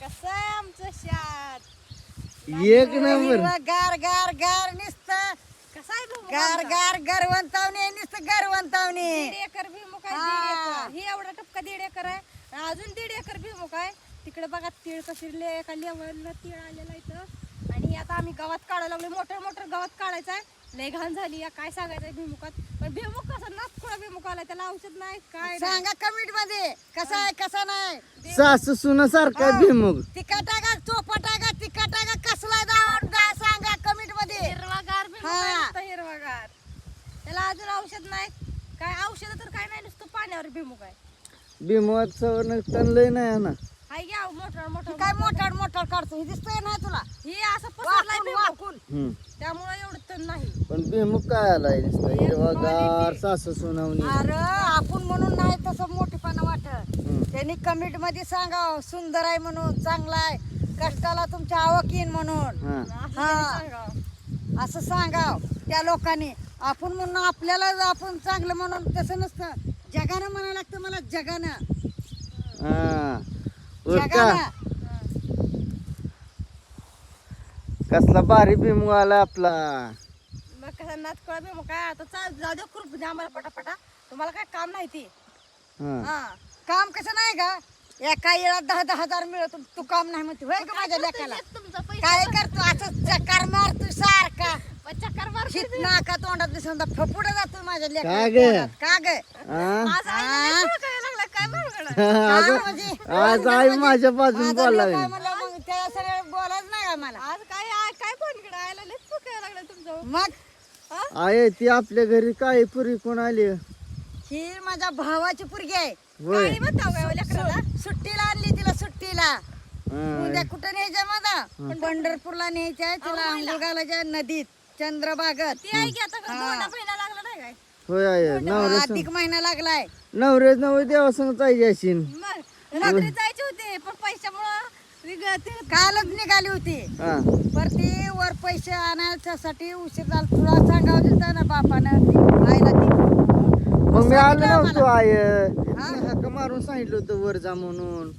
कसं आहे आमचं शात एक नंबर. गार गार गार नुसत कसा आहे भुईमुग गार आमचा? गार गरवंतावणे नुसतं गरवंतावणे. 1.5 एकर भुईमुग आहे. हा. 1.5 एकर. ही एवढा टपका 1.5 एकर आहे. अजून 1.5 एकर भुईमुग आहे. तिकडे बघा तीळ कशी एका लेवलला तीळ आलेला इथं. आणि आता आम्ही गवत काढायला लागलो. मोठं मोठं गवत काढायचं आहे. लय घाण झाली या. काय सांगायचंय भुईमुगात. पण भुईमुग कसं नाचखोळा भुईमुग आलाय. त्याला औषध नाही काय नाही. सांगा कमेंट मध्ये कसा आहे कसा नाही. सासू सुना सारखा भीमुग. तिखट आहे का चोपट आहे का तिखट आहे का कसला दावा सांगा कमेंट मध्ये. हिरवागार भुईमुग आहे हा. नुसतं हिरवागार. त्याला अजून औषध नाही. काय औषध तर काय नाही नुसतं पाण्यावर भुईमुग आहे. भीमुगात सवर्ण तणलंय नाही ना. हाय घ्या मोठं मोठं काय मोठाड मोठाड काढतो हे दिसतंय ना तुला. हे असं पसरलाय वाकून भुईमुग. वाकून. हम्म. त्यामुळे एवढं तण नाही. पण भीमुग काय आलाय नुसतं हिरवागार सासू सुनावणी. अरे आपण म्हणून नाही तसं मोठेपणा वाटत. हम्म. त्यांनी कमेंट मध्ये सांगा सुंदर आहे म्हणून चांगला आहे कष्टाला तुमच्या आवक येईन म्हणून. हा. असं हा. त्यांनी सांगावं. असं सांगाव त्या लोकांनी. आपण म्हणून आपल्याला आपण चांगलं म्हणून तसं नसतं. जगानं म्हणायला लागतं मला जगानं हा. उरका. जगानं. कसला भारी भीमुग आला आपला. मग कसं नाच कळा मग काय आता चाल जाऊ दे खुरप द्या आम्हाला पटापटा. तुम्हाला काय काम नाही ती. हा. हा. काम कसं नाही का एका येळात 10-10 हजार मिळत तू काम नाही म्हणते होय का माझ्या लेकाला. तुमचा पैसा काय करतो असं चक्कर मारतो सारखा चक्कर मार. शित नाका तोंडात दिसून फपुडा जातो माझ्या का लेकाला ग? तोंडात. का ग हा? आज आईला लय फरकायला लागला. काय भानगड आहे? आज आज आई माझ्या बाजून माझा बोलला लेक आहे म्हणलं मग त्या सगळं बोलायच नाही का मला. आज काय भानगड आहे? आईला लय फरकायला लागला तुमचं. मग आहे ती आपल्या घरी काय पुरी कोण आली ही माझ्या भावाची पोरगी आहे. होय. आणि म्हणता काय लेकराला? सुट्टीला आणली तिला सुट्टीला. हा. उद्या कुठं न्यायच्या माझा पंढरपूरला न्यायच्या तिला आंघोळ घालायच्या नदीत चंद्रभागात. ती आई की आता दोंडा महिना लागला नाही काय? होय आहे नवऱ्या अधिक महिना लागलाय. नवऱ्याच नवरे देवासंग जायची असेल. मग रात्री जायचे होते पण पैशामुळं ते कालच निघाली होती. हा. पर ती वर पैसे आणायच्यासाठी उशीर झाला. तुला सांगावं दिसतं ना बापानं आईला ती. मग मी आलो सांगितलं नव्हतो आय हा? हाका मारून सांगितलं होतं वर जा म्हणून.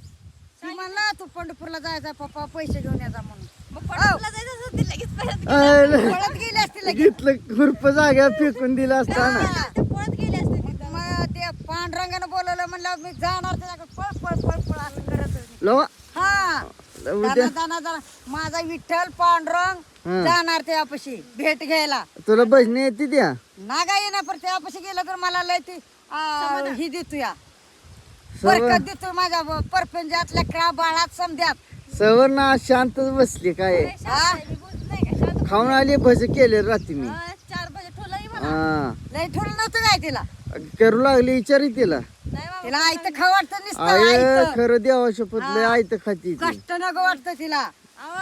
ती म्हणला तू पंढरपूरला जायचा पप्पा पैसे घेऊन यायचा म्हणून. मग पंढरपूरला जायचं असं ती लगेच परत पळत गेली असती लगेच. घेतलं खुरप जाग्या फेकून दिला असताना. ते पळत गेले असते तिथं. मग ते पांडुरंगानं बोलवलं म्हणलं मी जाणार त्याच्याकडे पळ पळ पळ पळ असं करत होती. लवा हा उद्या दाना दाना दाना माझा विठ्ठल पांडुरंग हा. जाणार त्यापाशी भेट घ्यायला. तुला बसणे येते त्या नागा येणार पण त्यापाशी गेलं तर मला लय ती ही देतो या सवर बरकत देतो माझ्या परपंचात लेकरा बाळात समध्यात. सवर्ण आज शांतच बसली काय हा? मी बोलत नाही का शांत. खाऊन आली भज केले रात्री मी. 4 बजे ठोलाही म्हणा. हा लय ठेवलं नव्हतं काय तिला. करू लागली विचारी तिला. नाही बाबा. तिला आयत खाऊ वाटतं नुसतं आय आयतं. खरं देवा शपथ लय आयत खाती ती. कष्ट नको वाटतं तिला. अहो,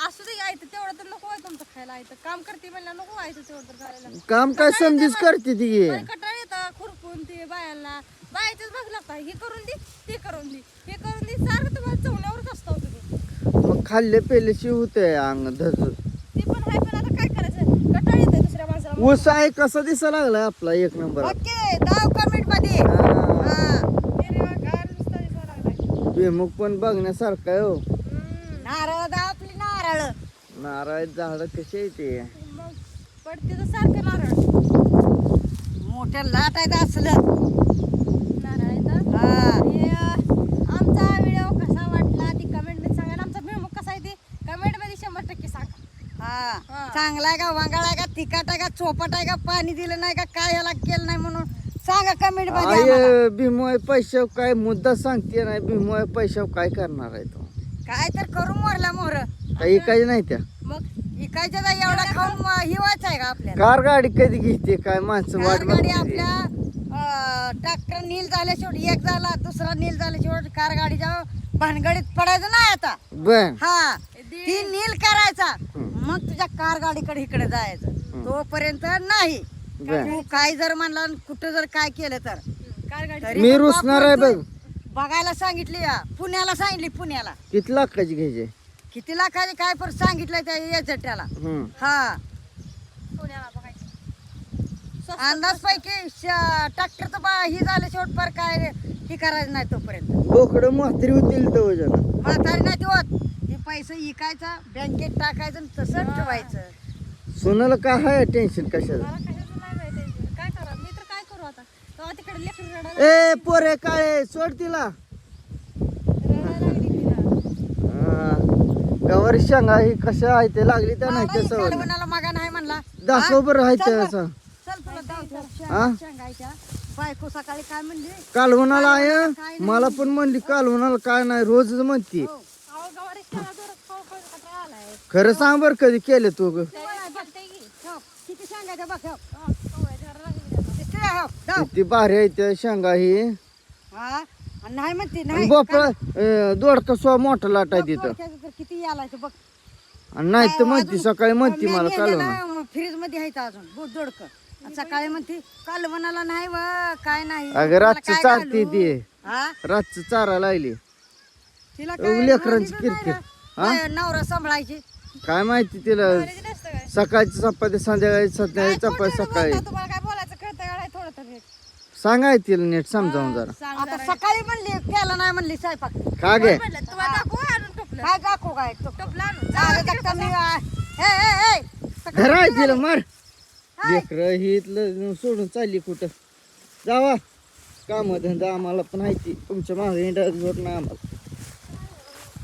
असू दे यायचं तेवढं तर नको आहे तुमचं खायला. आयतं काम करते म्हणलं नको व्हायचं तेवढं तर करायला. काम काय समजीच करते ती. पण कटाळ येतं खुरपून ते बायांना. बायाचंच बघ लागतं. हे करून दे ते करून दे हे करून दे. सारखं तुम्हाला चवण्यावरच असतो तुम्ही. मग खाल्ले पेले होते अंग धज. ते पण आहे पण आता काय करायचं. कटाळ येतं दुसऱ्या माणसाला. ऊस आहे कसा दिसा लागलाय आपला एक नंबर. ओके दाव कमेंट मध्ये. हा. हा. हिरवागार नुसता दिसायला लागलाय. बेमुग पण बघण्यासारखं आहे हो. नारळ दाव आपली नारळ. नारळ झाड कसे आहे ते. मग पडते तर सारखं नारळ. मोठ्या लाटायचं असलं. नारळ येतं. हा. आणि आमचा व्हिडिओ कसा वाटला ती कमेंट मध्ये सांगा. आणि आमचा भुईमुग कसा आहे ते कमेंट मध्ये 100% सांगा. हा हा. चांगला आहे का वांगाळ आहे का तिखट आहे का चोपट आहे का पाणी दिलं नाही का काय याला केलं नाही म्हणून सांगा कमेंट मध्ये आम्हाला. आय भीमोय पैशाव काय मुद्दा सांगते नाही. भीमोय पैशाव काय करणार आहे तो. काय तर करू मोरला मोर. काही काही नाही त्या. मग इकायचं तर एवढा खाऊन हिवायचं आहे का आपल्याला. कार गाडी कधी घेते काय माणसं वाट कार गाडी बघते. आपल्या ट्रॅक्टर नील झाल्या शेवटी एक झाला दुसरा नील झाल्या शेवटी कार गाडीच्या भानगडीत पडायचं नाही आता. बर हा ती नील करायचा हम्म. मग तुझ्या कार गाडीकडे इकडे जायचं. तोपर्यंत नाही. बर तू काय जर म्हणला आणि कुठं जर काय केलं तर कार गाडी तरी मी पण रुसणार बाप आहे म्हणतोय, बघ. बघायला सांगितली पुण्याला सांगितली पुण्याला. किती लाखाची घ्यायचे. किती लाखाचे काय पण सांगितलंय त्या एजंट्याला. हम्म. हा पुण्याला बघायचं. स्वस्त अंदाज पैकी ट्रॅक्टर तर ही झालं शेवट पर काय हे करायचं नाही तोपर्यंत. बोकडं म्हातारी होतील तर वजन. म्हातारी नाही ती पैसे इकायचा बँकेत टाकायचं आणि तसंच ठेवायचं. सोनाला काय आहे टेन्शन कशाचं? मला कशाचं नाही माहिती टेन्शन. काय करा मी तर काय करू आता तेव्हा तिकडे लेकरं रडायला ए पोरे काळे सोड तिला. लागली तिला. गवारी शेंगा ही कसं आहे ते लागली त्या नाही ते सवय कालवणाला मागा नाही म्हणला. दाखव बरं आहे ते चल बरं. असं. चल तुला दाखवतो. हा? शेंगायच्या बायको सकाळी काय म्हणली? कालवणाला आहे मला पण म्हणली कालवणाला काय नाही रोजच म्हणती. हो. अहो गवारी शेंगा जोरात खाऊ खाऊ कंटाळा आलाय. खरं सांग बरं कधी केलं तू ग? त्याला बघते की. ठेव. किती शेंगायच्या बघ ठेव. हो, कवळ्या जरा लागली आता. दिसते का? हो. ठेव. किती भारी आहे त्या शेंगा ही. हा? आणि नाही म्हणते नाही. भोपळा दोडका सो मोठा लाट आहे तिथं. डोक्याचं तर किती यालायचं बघ. आणि नाही तर म्हणती सकाळी म्हणती मला कालवण. फ्रीज मध्ये आहे अजून दोडक. सकाळी म्हणते कालवणाला नाही व काय नाही. अगं मला रातचं काय चारते घालू? ती हा? रातचं चारा लागली. तिला लेकरांची माहितीच नाही किरकिर. ना. बाय, नवरा सांभाळायची. काय माहिती तिला गवारीची नसतं काय? सकाळची चपाती संध्याकाळी काय चपाती खोटं सकाळी बोलता, तुम्हाला काय बोलायचं कळतं का नाही थोडं तरी? सांगाय तिला नीट समजावून जरा. सांग आता जरा. सकाळी म्हणली केला नाही म्हणली स्वयंपाक. का गे म्हणलं, तुम्हाला दाखवू आणून टोपलं. काय दाखवू काय तो टोपलं आणून. जाऊ दे, दत्ता मी सकाळी घरा आहे तिला मार हाय. लेकर ही इथलं सोडून चालली कुठं जावा काम धंदा आम्हाला पण आहे ती तुमच्या मागे नाही आम्हाला